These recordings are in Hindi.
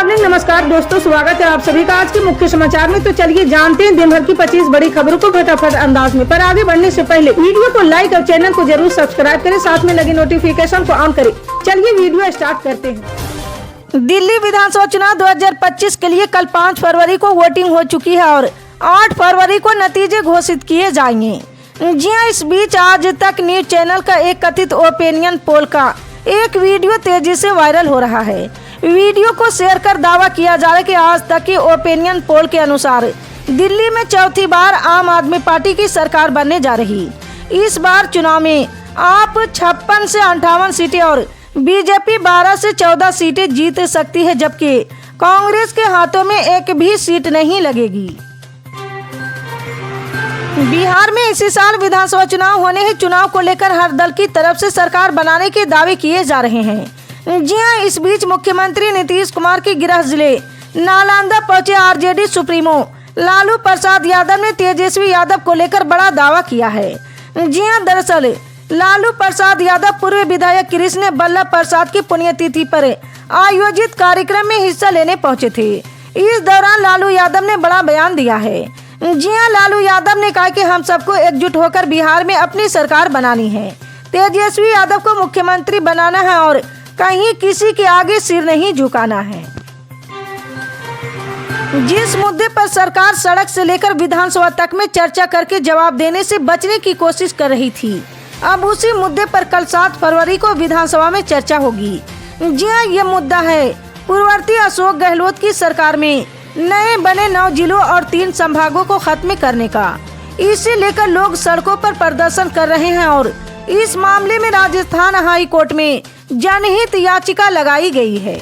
मॉर्निंग। नमस्कार दोस्तों, स्वागत है आप सभी का आज के मुख्य समाचार में। तो चलिए जानते हैं दिन भर की 25 बड़ी खबरों को फटाफट अंदाज में। पर आगे बढ़ने से पहले वीडियो को लाइक और चैनल को जरूर सब्सक्राइब करें, साथ में लगे नोटिफिकेशन को ऑन करें। चलिए वीडियो स्टार्ट करते हैं। दिल्ली विधानसभा चुनाव 2025 के लिए कल 5 फरवरी को वोटिंग हो चुकी है और 8 फरवरी को नतीजे घोषित किए जाएंगे। जी हां, इस बीच आज तक न्यूज चैनल का एक कथित ओपिनियन पोल का एक वीडियो तेजी से वायरल हो रहा है। वीडियो को शेयर कर दावा किया जा रहा है कि आज तक की ओपिनियन पोल के अनुसार दिल्ली में चौथी बार आम आदमी पार्टी की सरकार बनने जा रही। इस बार चुनाव में आप 56 से 58 सीटें और बीजेपी 12 से 14 सीटें जीत सकती है, जबकि कांग्रेस के हाथों में एक भी सीट नहीं लगेगी। बिहार में इसी साल विधानसभा चुनाव होने हैं। चुनाव को लेकर हर दल की तरफ से सरकार बनाने के दावे किए जा रहे हैं। जी हां, इस बीच मुख्यमंत्री नीतीश कुमार के गृह जिले नालंदा पहुंचे आरजेडी सुप्रीमो लालू प्रसाद यादव ने तेजस्वी यादव को लेकर बड़ा दावा किया है। जी हां, दरअसल लालू प्रसाद यादव पूर्व विधायक कृष्ण बल्लभ प्रसाद की पुण्यतिथि पर आयोजित कार्यक्रम में हिस्सा लेने पहुंचे थे। इस दौरान लालू यादव ने बड़ा बयान दिया है। जी हां, लालू यादव ने कहा कि हम सबको एकजुट होकर बिहार में अपनी सरकार बनानी है। तेजस्वी यादव को मुख्यमंत्री बनाना है और कहीं किसी के आगे सिर नहीं झुकाना है। जिस मुद्दे पर सरकार सड़क से लेकर विधानसभा तक में चर्चा करके जवाब देने से बचने की कोशिश कर रही थी, अब उसी मुद्दे पर कल 7 फरवरी को विधानसभा में चर्चा होगी। जी हां, ये मुद्दा है पूर्ववर्ती अशोक गहलोत की सरकार में नए बने 9 जिलों और 3 संभागों को खत्म करने का। इसे लेकर लोग सड़कों पर प्रदर्शन कर रहे हैं और इस मामले में राजस्थान हाई कोर्ट में जनहित याचिका लगाई गई है।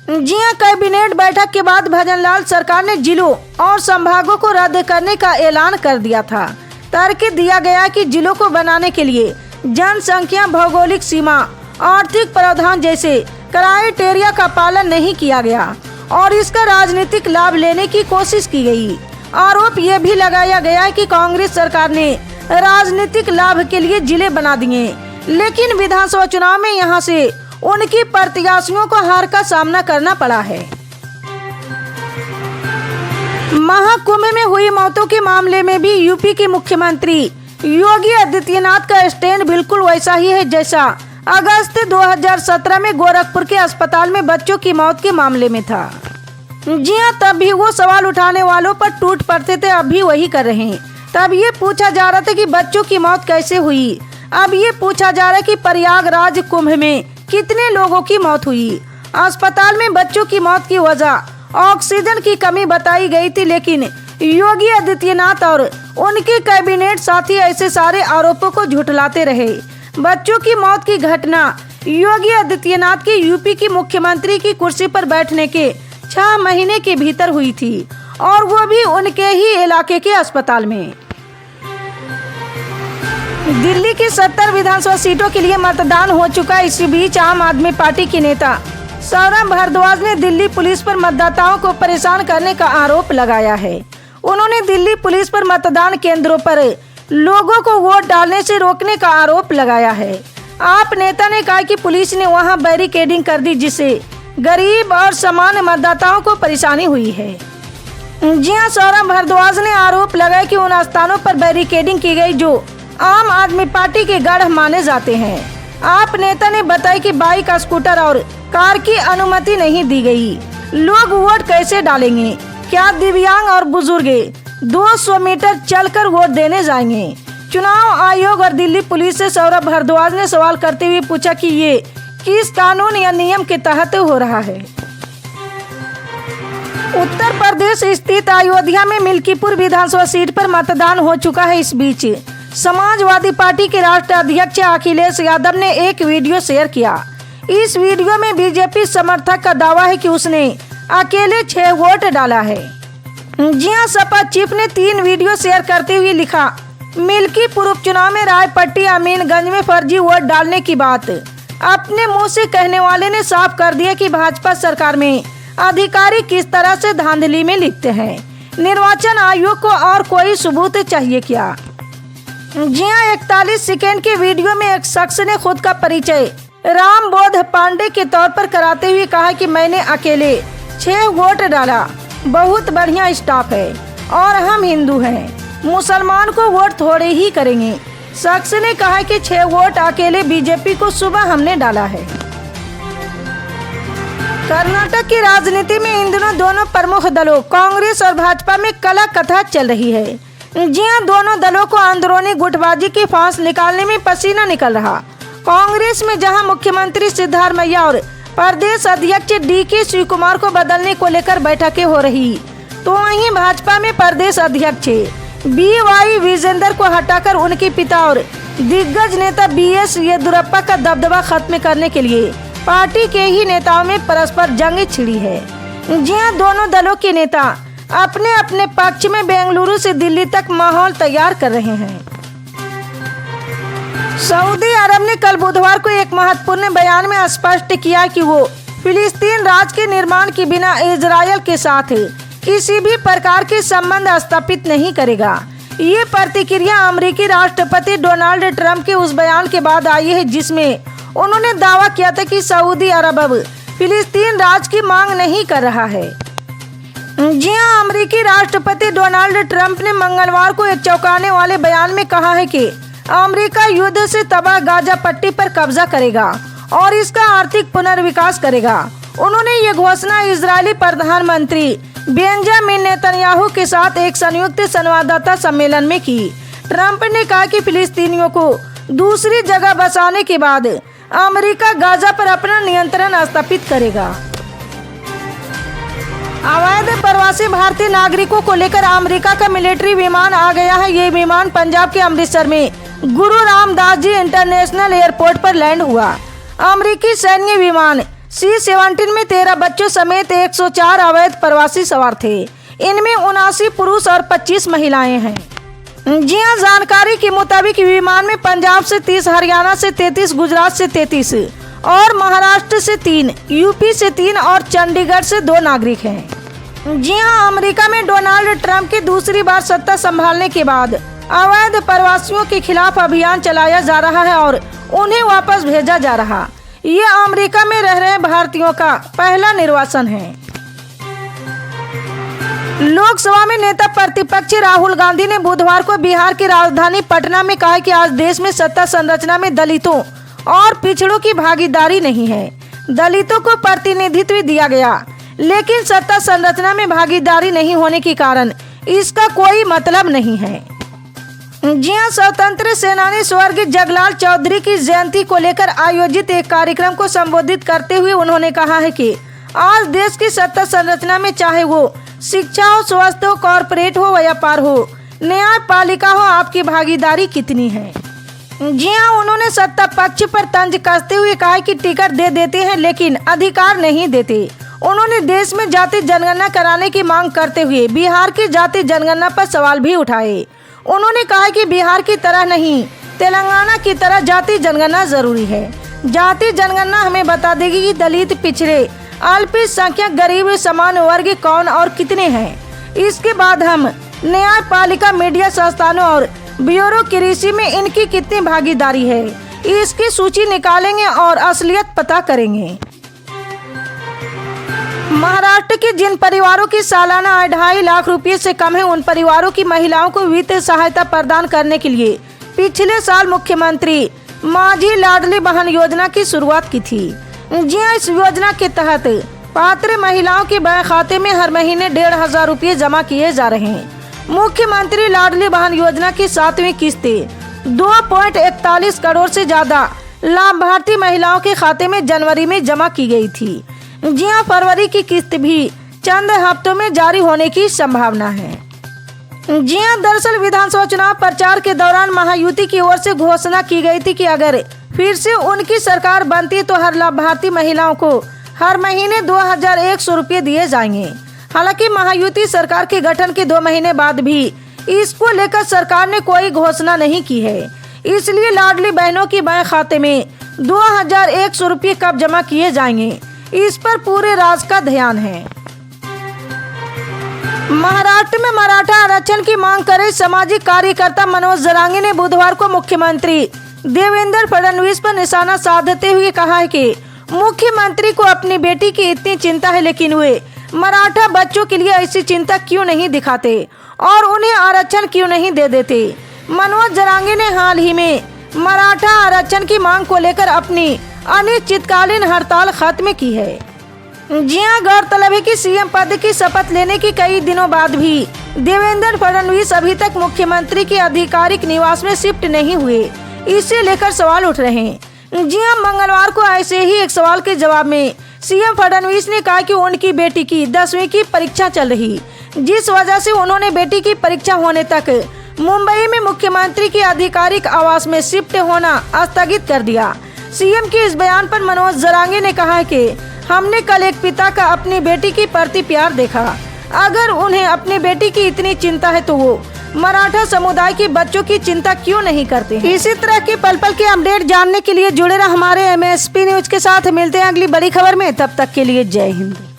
जी हां, कैबिनेट बैठक के बाद भजनलाल सरकार ने जिलों और संभागों को रद्द करने का ऐलान कर दिया था। तर्क दिया गया कि जिलों को बनाने के लिए जनसंख्या, भौगोलिक सीमा, आर्थिक प्रावधान जैसे क्राइटेरिया का पालन नहीं किया गया और इसका राजनीतिक लाभ लेने की कोशिश की गई। आरोप ये भी लगाया गया कि कांग्रेस सरकार ने राजनीतिक लाभ के लिए जिले बना दिए, लेकिन विधानसभा चुनाव में यहां से उनकी प्रत्याशियों को हार का सामना करना पड़ा है। महाकुंभ में हुई मौतों के मामले में भी यूपी के मुख्यमंत्री योगी आदित्यनाथ का स्टैंड बिल्कुल वैसा ही है जैसा अगस्त 2017 में गोरखपुर के अस्पताल में बच्चों की मौत के मामले में था। जी हां, तब भी वो सवाल उठाने वालों पर टूट पड़ते थे, अब भी वही कर रहे हैं। तब ये पूछा जा रहा था कि बच्चों की मौत कैसे हुई, अब ये पूछा जा रहा है कि प्रयागराज कुंभ में कितने लोगों की मौत हुई। अस्पताल में बच्चों की मौत की वजह ऑक्सीजन की कमी बताई गई थी, लेकिन योगी आदित्यनाथ और उनके कैबिनेट साथी ऐसे सारे आरोपों को झुठलाते रहे। बच्चों की मौत की घटना योगी आदित्यनाथ की यूपी की मुख्यमंत्री की कुर्सी पर बैठने के 6 महीने के भीतर हुई थी और वो भी उनके ही इलाके के अस्पताल में। दिल्ली की 70 विधानसभा सीटों के लिए मतदान हो चुका है। इसी बीच आम आदमी पार्टी के नेता सौरभ भारद्वाज ने दिल्ली पुलिस पर मतदाताओं को परेशान करने का आरोप लगाया है। उन्होंने दिल्ली पुलिस पर मतदान केंद्रों पर लोगों को वोट डालने से रोकने का आरोप लगाया है। आप नेता ने कहा कि पुलिस ने वहां बैरिकेडिंग कर दी, जिससे गरीब और सामान्य मतदाताओं को परेशानी हुई है। जी हां, सौरभ भारद्वाज ने आरोप लगाया कि उन स्थानों पर बैरिकेडिंग की गई जो आम आदमी पार्टी के गढ़ माने जाते हैं। आप नेता ने बताया कि बाइक, स्कूटर और कार की अनुमति नहीं दी गई। लोग वोट कैसे डालेंगे? क्या दिव्यांग और बुजुर्ग 200 मीटर चलकर वोट देने जाएंगे? चुनाव आयोग और दिल्ली पुलिस से सौरभ भारद्वाज ने सवाल करते हुए पूछा कि ये किस कानून या नियम के तहत हो रहा है। उत्तर प्रदेश स्थित अयोध्या में मिल्कीपुर विधानसभा सीट पर मतदान हो चुका है। इस बीच समाजवादी पार्टी के राष्ट्रीय अध्यक्ष अखिलेश यादव ने एक वीडियो शेयर किया। इस वीडियो में बीजेपी समर्थक का दावा है कि उसने अकेले 6 वोट डाला है। जी हां, सपा चीफ ने 3 वीडियो शेयर करते हुए लिखा, मिल्कीपुर उपचुनाव में रायपट्टी अमीनगंज में फर्जी वोट डालने की बात अपने मुंह से कहने वाले ने साफ कर दिया कि भाजपा सरकार में अधिकारी किस तरह से धांधली में लिखते हैं। निर्वाचन आयोग को और कोई सबूत चाहिए क्या? जी हां, 41 सेकेंड के वीडियो में एक शख्स ने खुद का परिचय रामबोध पांडे के तौर पर कराते हुए कहा कि मैंने अकेले 6 वोट डाला, बहुत बढ़िया स्टाफ है और हम हिंदू हैं, मुसलमान को वोट थोड़े ही करेंगे। शख्स ने कहा कि 6 वोट अकेले बीजेपी को सुबह हमने डाला है। कर्नाटक की राजनीति में इन दिनों दोनों प्रमुख दलों कांग्रेस और भाजपा में कला कथा चल रही है। जी हां, दोनों दलों को अंदरूनी गुटबाजी की फांस निकालने में पसीना निकल रहा। कांग्रेस में जहां मुख्यमंत्री सिद्धारमैया और प्रदेश अध्यक्ष DK शिवकुमार को बदलने को लेकर बैठकें हो रही, तो वहीं भाजपा में प्रदेश अध्यक्ष BY विजेंद्र को हटाकर उनके पिता और दिग्गज नेता BS येदियुरप्पा का दबदबा खत्म करने के लिए पार्टी के ही नेताओं में परस्पर जंग छिड़ी है। जी हां, दोनों दलों के नेता अपने अपने पक्ष में बेंगलुरु से दिल्ली तक माहौल तैयार कर रहे हैं। सऊदी अरब ने कल बुधवार को एक महत्वपूर्ण बयान में स्पष्ट किया कि वो फिलिस्तीन राज्य के निर्माण के बिना इजरायल के साथ किसी भी प्रकार के संबंध स्थापित नहीं करेगा। ये प्रतिक्रिया अमेरिकी राष्ट्रपति डोनाल्ड ट्रंप के उस बयान के बाद आई है जिसमें उन्होंने दावा किया था कि सऊदी अरब अब फिलिस्तीन राज्य की मांग नहीं कर रहा है। जी हां, अमेरिकी राष्ट्रपति डोनाल्ड ट्रंप ने मंगलवार को एक चौंकाने वाले बयान में कहा है कि अमेरिका युद्ध से तबाह गाजा पट्टी पर कब्जा करेगा और इसका आर्थिक पुनर्विकास करेगा। उन्होंने ये घोषणा इजरायली प्रधानमंत्री बेंजामिन नेतन्याहू के साथ एक संयुक्त संवाददाता सम्मेलन में की। ट्रंप ने कहा कि फिलिस्तीनियों को दूसरी जगह बसाने के बाद अमेरिका गाजा पर अपना नियंत्रण स्थापित करेगा। अवैध प्रवासी भारतीय नागरिकों को लेकर अमेरिका का मिलिट्री विमान आ गया है। ये विमान पंजाब के अमृतसर में गुरु रामदास जी इंटरनेशनल एयरपोर्ट पर लैंड हुआ। अमेरिकी सैन्य विमान C-17 में 13 बच्चों समेत 104 अवैध प्रवासी सवार थे। इनमें 79 पुरुष और 25 महिलाएं हैं। जी हां, जानकारी के मुताबिक विमान में पंजाब से 30, हरियाणा से 33, गुजरात से 33 और महाराष्ट्र से 3, यूपी से 3 और चंडीगढ़ से 2 नागरिक हैं। जी हां, अमेरिका में डोनाल्ड ट्रंप की दूसरी बार सत्ता संभालने के बाद अवैध प्रवासियों के खिलाफ अभियान चलाया जा रहा है और उन्हें वापस भेजा जा रहा। ये अमेरिका में रह रहे भारतीयों का पहला निर्वासन है। लोकसभा में नेता प्रतिपक्ष राहुल गांधी ने बुधवार को बिहार की राजधानी पटना में कहा कि आज देश में सत्ता संरचना में दलितों और पिछड़ों की भागीदारी नहीं है। दलितों को प्रतिनिधित्व दिया गया, लेकिन सत्ता संरचना में भागीदारी नहीं होने के कारण इसका कोई मतलब नहीं है। जी हां, स्वतंत्र सेनानी स्वर्गीय जगलाल चौधरी की जयंती को लेकर आयोजित एक कार्यक्रम को संबोधित करते हुए उन्होंने कहा है कि आज देश की सत्ता संरचना में चाहे वो शिक्षा हो, स्वास्थ्य हो, कॉरपोरेट हो, व्यापार हो, न्यायपालिका हो, आपकी भागीदारी कितनी है। जी हां, उन्होंने सत्ता पक्ष पर तंज कसते हुए कहा कि टिकट दे देते हैं लेकिन अधिकार नहीं देते। उन्होंने देश में जाति जनगणना कराने की मांग करते हुए बिहार की जाति जनगणना पर सवाल भी उठाए। उन्होंने कहा कि बिहार की तरह नहीं, तेलंगाना की तरह जाति जनगणना जरूरी है। जाति जनगणना हमें बता देगी कि दलित, पिछड़े, अल्पसंख्यक, गरीब, समान वर्ग कौन और कितने हैं। इसके बाद हम न्यायपालिका, मीडिया संस्थानों और ब्यूरोक्रेसी में इनकी कितनी भागीदारी है, इसकी सूची निकालेंगे और असलियत पता करेंगे। महाराष्ट्र के जिन परिवारों की सालाना आय 2.5 लाख रुपए से कम है, उन परिवारों की महिलाओं को वित्तीय सहायता प्रदान करने के लिए पिछले साल मुख्यमंत्री माझी लाडली बहन योजना की शुरुआत की थी। जी हां, इस योजना के तहत पात्र महिलाओं के बैंक खाते में हर महीने 1,500 रुपये जमा किए जा रहे हैं। मुख्यमंत्री लाडली बहन योजना की 7वीं किस्त 2.41 करोड़ से ज्यादा लाभार्थी महिलाओं के खाते में जनवरी में जमा की गई थी। जी हां, फरवरी की किस्त भी चंद हफ्तों में जारी होने की संभावना है। जी हां, दरअसल विधानसभा चुनाव प्रचार के दौरान महायुति की ओर से घोषणा की गई थी कि अगर फिर से उनकी सरकार बनती तो हर लाभार्थी महिलाओं को हर महीने 2,100 रुपये दिए जाएंगे। हालांकि महायुति सरकार के गठन के 2 महीने बाद भी इसको लेकर सरकार ने कोई घोषणा नहीं की है। इसलिए लाडली बहनों की बैंक खाते में 2,100 रुपये कब जमा किए जाएंगे, इस पर पूरे राज्य का ध्यान है। महाराष्ट्र में मराठा आरक्षण की मांग कर रहे सामाजिक कार्यकर्ता मनोज जरांगी ने बुधवार को मुख्यमंत्री देवेंद्र फडणवीस पर निशाना साधते हुए कहा है कि मुख्यमंत्री को अपनी बेटी की इतनी चिंता है, लेकिन वे मराठा बच्चों के लिए ऐसी चिंता क्यों नहीं दिखाते और उन्हें आरक्षण क्यों नहीं दे देते। मनोज जरांगे ने हाल ही में मराठा आरक्षण की मांग को लेकर अपनी अनिश्चितकालीन हड़ताल खत्म की है। जी हां, गौरतलब है कि सीएम पद की शपथ लेने के कई दिनों बाद भी देवेंद्र फडणवीस अभी तक मुख्यमंत्री के आधिकारिक निवास में शिफ्ट नहीं हुए। इसे लेकर सवाल उठ रहे हैं। जी हां, मंगलवार को ऐसे ही एक सवाल के जवाब में सीएम फडणवीस ने कहा कि उनकी बेटी की 10वीं की परीक्षा चल रही, जिस वजह से उन्होंने बेटी की परीक्षा होने तक मुंबई में मुख्यमंत्री के आधिकारिक आवास में शिफ्ट होना स्थगित कर दिया। सीएम के इस बयान पर मनोज जरांगे ने कहा है कि हमने कल एक पिता का अपनी बेटी के प्रति प्यार देखा। अगर उन्हें अपनी बेटी की इतनी चिंता है तो वो मराठा समुदाय के बच्चों की चिंता क्यों नहीं करते। इसी तरह के पल पल के अपडेट जानने के लिए जुड़े रहे हमारे MSP न्यूज के साथ। मिलते हैं अगली बड़ी खबर में, तब तक के लिए जय हिंद।